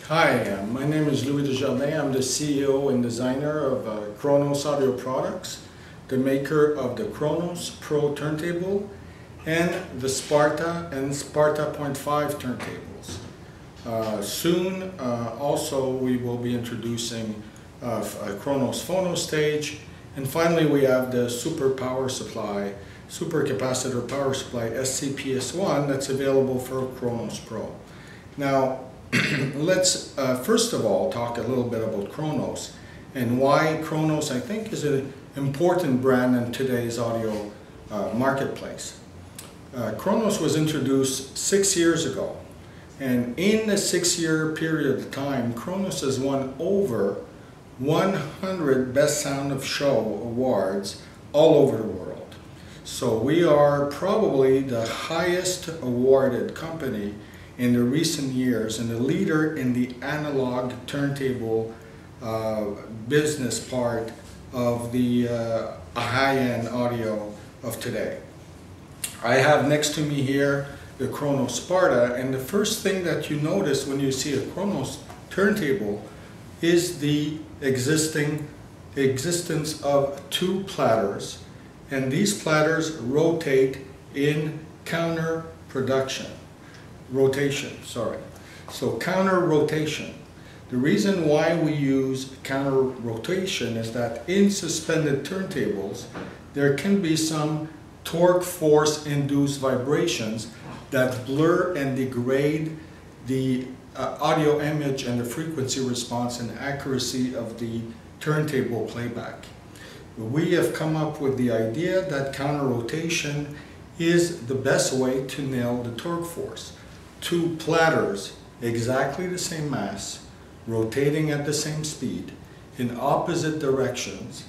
Hi, my name is Louis Desjardins. I'm the CEO and designer of KRONOS Audio Products, the maker of the KRONOS Pro turntable and the SPARTA and SPARTA 0.5 turntables. Soon also we will be introducing a KRONOS Phono Stage, and finally we have the super power supply, super capacitor power supply SCPS1 that's available for KRONOS Pro. Now let's first of all talk a little bit about KRONOS and why KRONOS I think is an important brand in today's audio marketplace. KRONOS was introduced 6 years ago, and in the 6-year period of time KRONOS has won over 100 Best Sound of Show awards all over the world. So we are probably the highest awarded company in the recent years and the leader in the analog turntable business part of the high-end audio of today. I have next to me here the KRONOS SPARTA, and the first thing that you notice when you see a KRONOS turntable is the existence of two platters, and these platters rotate in rotation. So counter rotation. The reason why we use counter rotation is that in suspended turntables there can be some torque force induced vibrations that blur and degrade the audio image and the frequency response and accuracy of the turntable playback. We have come up with the idea that counter rotation is the best way to nail the torque force. Two platters, exactly the same mass, rotating at the same speed in opposite directions,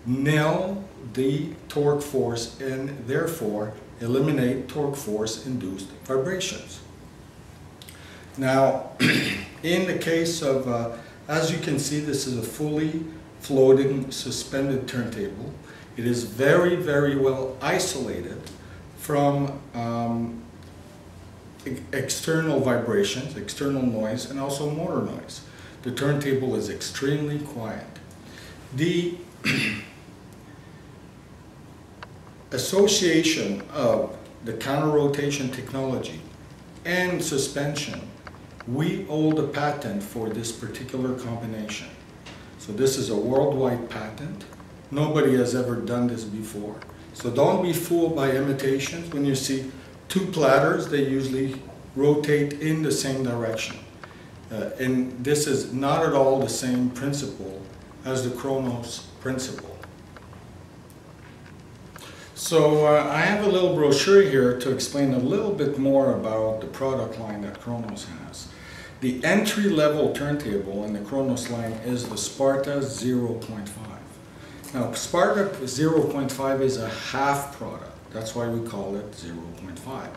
nail the torque force and therefore eliminate torque force induced vibrations. Now, in the case of, as you can see, this is a fully floating suspended turntable. It is very, very well isolated from external vibrations, external noise, and also motor noise. The turntable is extremely quiet. The association of the counter rotation technology and suspension, we hold a patent for this particular combination. So this is a worldwide patent. Nobody has ever done this before. So don't be fooled by imitations. When you see two platters, they usually rotate in the same direction. And this is not at all the same principle as the KRONOS principle. So I have a little brochure here to explain a little bit more about the product line that KRONOS has. The entry-level turntable in the KRONOS line is the SPARTA 0.5. Now, SPARTA 0.5 is a half product. That's why we call it 0.5.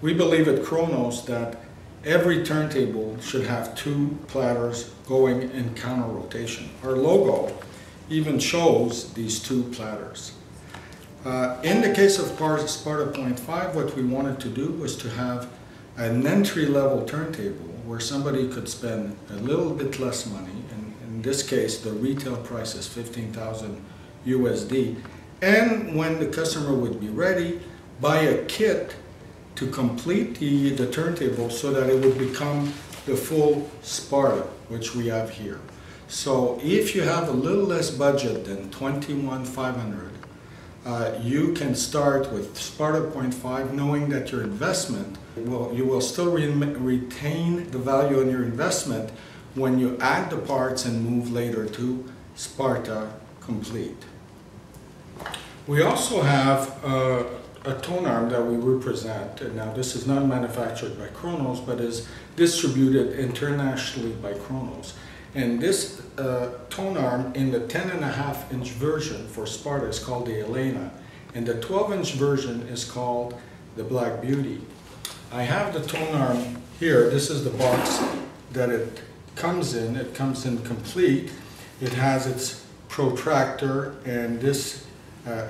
We believe at KRONOS that every turntable should have two platters going in counter rotation. Our logo even shows these two platters. In the case of SPARTA 0.5, what we wanted to do was to have an entry-level turntable where somebody could spend a little bit less money. In this case, the retail price is $15,000 USD. And when the customer would be ready, buy a kit to complete the turntable so that it would become the full SPARTA, which we have here. So if you have a little less budget than $21,500, you can start with SPARTA 0.5, knowing that your investment, you will still retain the value on your investment when you add the parts and move later to SPARTA Complete. We also have a tone arm that we represent, and now this is not manufactured by KRONOS but is distributed internationally by KRONOS. And this tone arm in the 10.5-inch version for SPARTA is called the Elena, and the 12-inch version is called the Black Beauty. I have the tone arm here. This is the box that it comes in. It comes in complete. It has its protractor, and this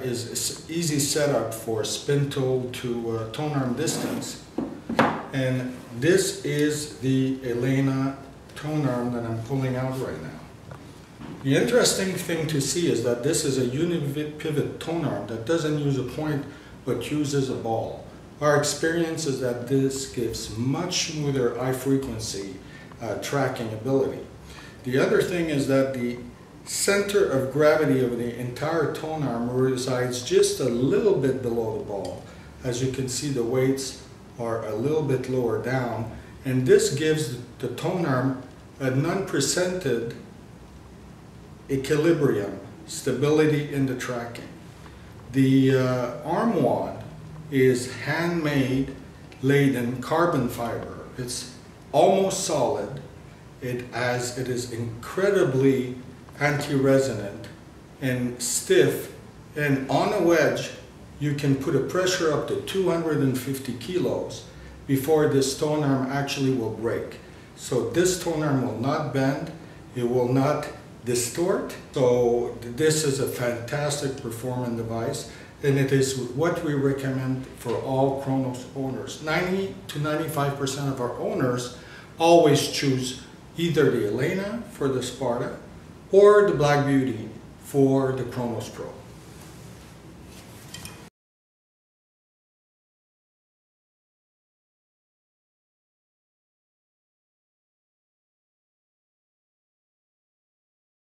is easy setup for spindle to tone arm distance. And this is the Elena tone arm that I'm pulling out right now. The interesting thing to see is that this is a unipivot tone arm that doesn't use a point but uses a ball. Our experience is that this gives much smoother high frequency tracking ability. The other thing is that the center of gravity of the entire tone arm resides just a little bit below the ball. As you can see, the weights are a little bit lower down, and this gives the tone arm an unprecedented equilibrium, stability in the tracking. The arm wand is handmade, laid in carbon fiber. It's almost solid. It is incredibly anti-resonant and stiff, and on a wedge you can put a pressure up to 250 kilos before this tone arm actually will break. So this tone arm will not bend, it will not distort. So this is a fantastic performance device, and it is what we recommend for all KRONOS owners. 90 to 95% of our owners always choose either the Elena for the SPARTA or the Black Beauty for the KRONOS Pro.